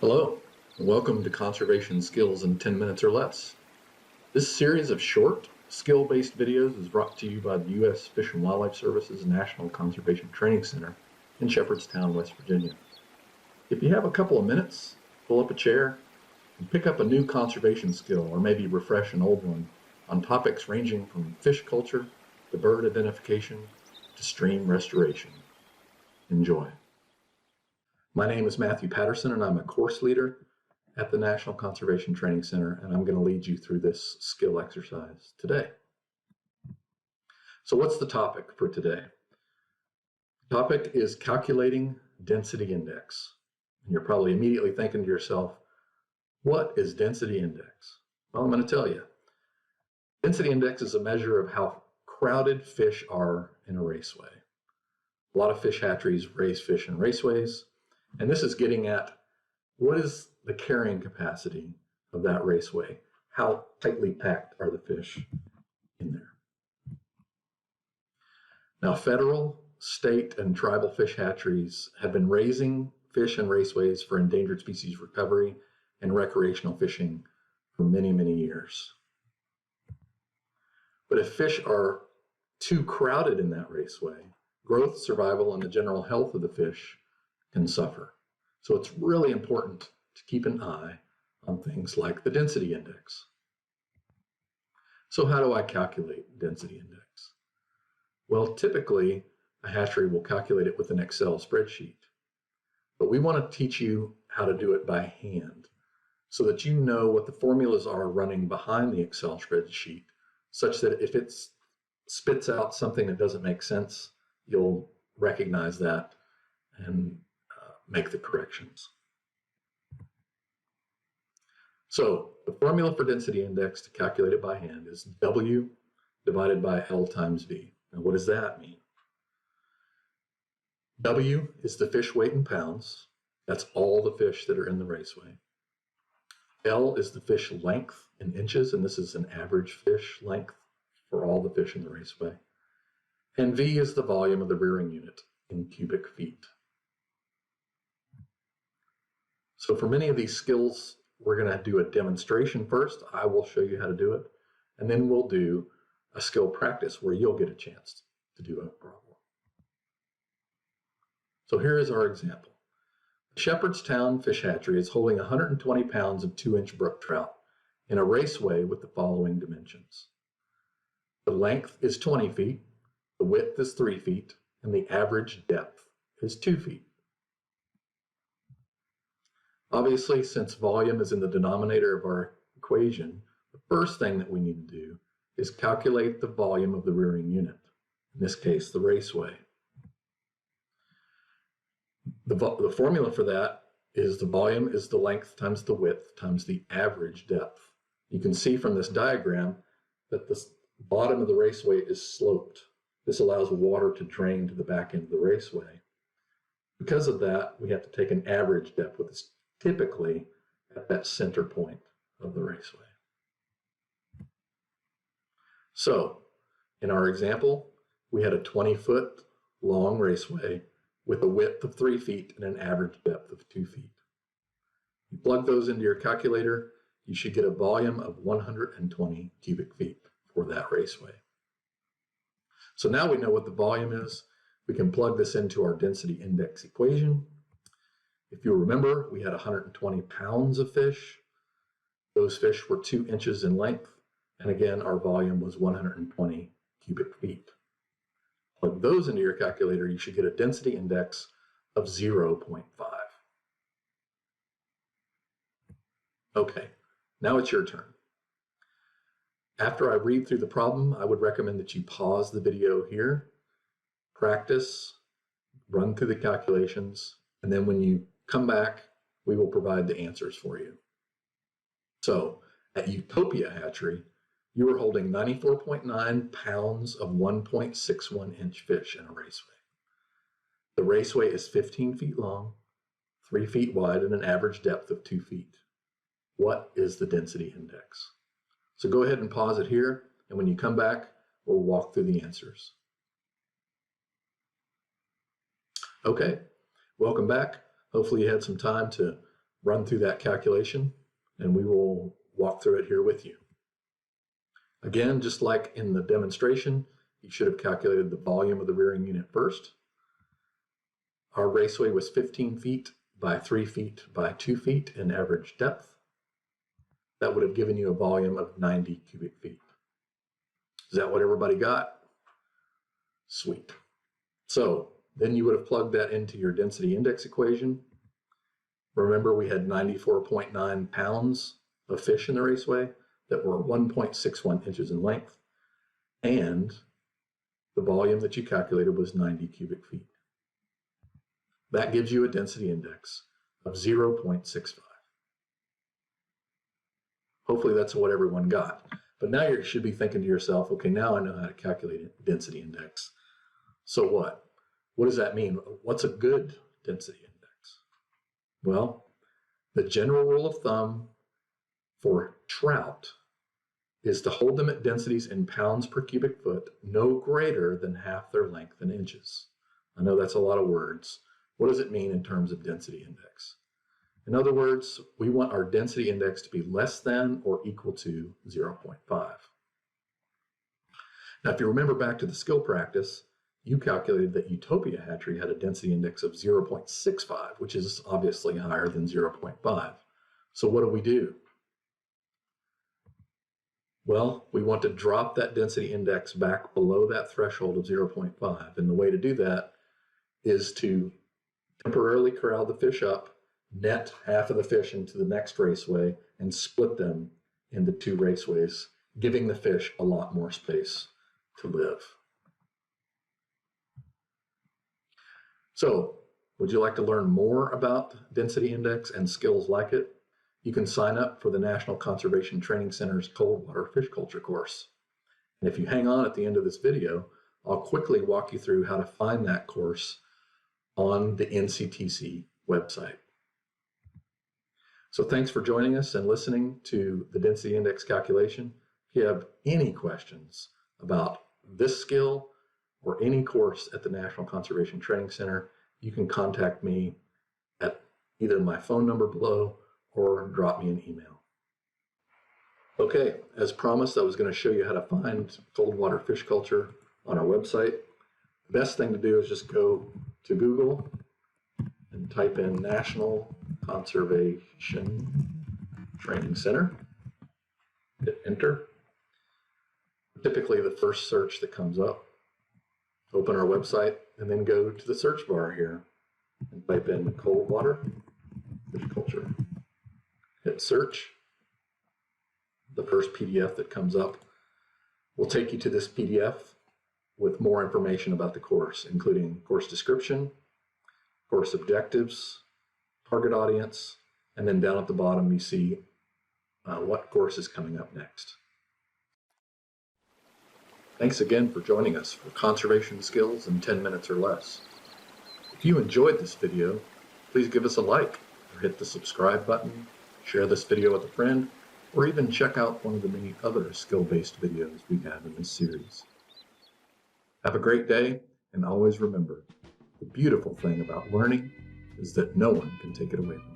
Hello, and welcome to Conservation Skills in 10 Minutes or Less. This series of short, skill-based videos is brought to you by the U.S. Fish and Wildlife Service's National Conservation Training Center in Shepherdstown, West Virginia. If you have a couple of minutes, pull up a chair and pick up a new conservation skill or maybe refresh an old one on topics ranging from fish culture to bird identification to stream restoration. Enjoy. My name is Matthew Patterson, and I'm a course leader at the National Conservation Training Center, and I'm going to lead you through this skill exercise today. So what's the topic for today? The topic is calculating density index. And you're probably immediately thinking to yourself, what is density index? Well, I'm going to tell you. Density index is a measure of how crowded fish are in a raceway. A lot of fish hatcheries raise fish in raceways. And this is getting at what is the carrying capacity of that raceway? How tightly packed are the fish in there? Now, federal, state, and tribal fish hatcheries have been raising fish in raceways for endangered species recovery and recreational fishing for many, many years. But if fish are too crowded in that raceway, growth, survival, and the general health of the fish can suffer. So it's really important to keep an eye on things like the density index. So how do I calculate density index? Well, typically a hatchery will calculate it with an Excel spreadsheet, but we want to teach you how to do it by hand so that you know what the formulas are running behind the Excel spreadsheet, such that if it spits out something that doesn't make sense, you'll recognize that and make the corrections. So the formula for density index to calculate it by hand is W divided by L times V. Now what does that mean? W is the fish weight in pounds. That's all the fish that are in the raceway. L is the fish length in inches, and this is an average fish length for all the fish in the raceway. And V is the volume of the rearing unit in cubic feet. So for many of these skills, we're going to do a demonstration first. I will show you how to do it, and then we'll do a skill practice where you'll get a chance to do a problem. So here is our example. Shepherdstown Fish Hatchery is holding 120 pounds of 2-inch brook trout in a raceway with the following dimensions. The length is 20 feet, the width is 3 feet, and the average depth is 2 feet. Obviously, since volume is in the denominator of our equation, the first thing that we need to do is calculate the volume of the rearing unit, in this case, the raceway. The formula for that is the volume is the length times the width times the average depth. You can see from this diagram that the bottom of the raceway is sloped. This allows water to drain to the back end of the raceway. Because of that, we have to take an average depth, which is typically at that center point of the raceway. So in our example, we had a 20-foot long raceway with a width of 3 feet and an average depth of 2 feet. You plug those into your calculator, you should get a volume of 120 cubic feet for that raceway. So now we know what the volume is. We can plug this into our density index equation. If you remember, we had 120 pounds of fish. Those fish were 2 inches in length. And again, our volume was 120 cubic feet. Plug those into your calculator, you should get a density index of 0.5. Okay, now it's your turn. After I read through the problem, I would recommend that you pause the video here, practice, run through the calculations, and then when you come back, we will provide the answers for you. So at Utopia Hatchery, you are holding 94.9 pounds of 1.61-inch fish in a raceway. The raceway is 15 feet long, 3 feet wide, and an average depth of 2 feet. What is the density index? So go ahead and pause it here, and when you come back, we'll walk through the answers. Okay, welcome back. Hopefully you had some time to run through that calculation, and we will walk through it here with you. Again, just like in the demonstration, you should have calculated the volume of the rearing unit first. Our raceway was 15 feet by 3 feet by 2 feet in average depth. That would have given you a volume of 90 cubic feet. Is that what everybody got? Sweet. So then you would have plugged that into your density index equation. Remember, we had 94.9 pounds of fish in the raceway that were 1.61 inches in length, and the volume that you calculated was 90 cubic feet. That gives you a density index of 0.65. Hopefully that's what everyone got. But now you should be thinking to yourself, okay, now I know how to calculate a density index. So what? What does that mean? What's a good density index? Well, the general rule of thumb for trout is to hold them at densities in pounds per cubic foot no greater than half their length in inches. I know that's a lot of words. What does it mean in terms of density index? In other words, we want our density index to be less than or equal to 0.5. Now, if you remember back to the skill practice, you calculated that Utopia Hatchery had a density index of 0.65, which is obviously higher than 0.5. So what do? Well, we want to drop that density index back below that threshold of 0.5. And the way to do that is to temporarily corral the fish up, net half of the fish into the next raceway, and split them into 2 raceways, giving the fish a lot more space to live. So, would you like to learn more about density index and skills like it? You can sign up for the National Conservation Training Center's Coldwater Fish Culture course. And if you hang on at the end of this video, I'll quickly walk you through how to find that course on the NCTC website. So thanks for joining us and listening to the density index calculation. If you have any questions about this skill or any course at the National Conservation Training Center, you can contact me at either my phone number below or drop me an email. Okay, as promised, I was going to show you how to find Coldwater fish culture on our website. The best thing to do is just go to Google and type in National Conservation Training Center. Hit enter. Typically the first search that comes up. Open our website and then go to the search bar here and type in Coldwater fish culture. Hit search. The first PDF that comes up will take you to this PDF with more information about the course, including course description, course objectives, target audience, and then down at the bottom you see what course is coming up next. Thanks again for joining us for Conservation Skills in 10 minutes or less. If you enjoyed this video, please give us a like or hit the subscribe button, share this video with a friend, or even check out one of the many other skill-based videos we have in this series. Have a great day, and always remember, the beautiful thing about learning is that no one can take it away from you.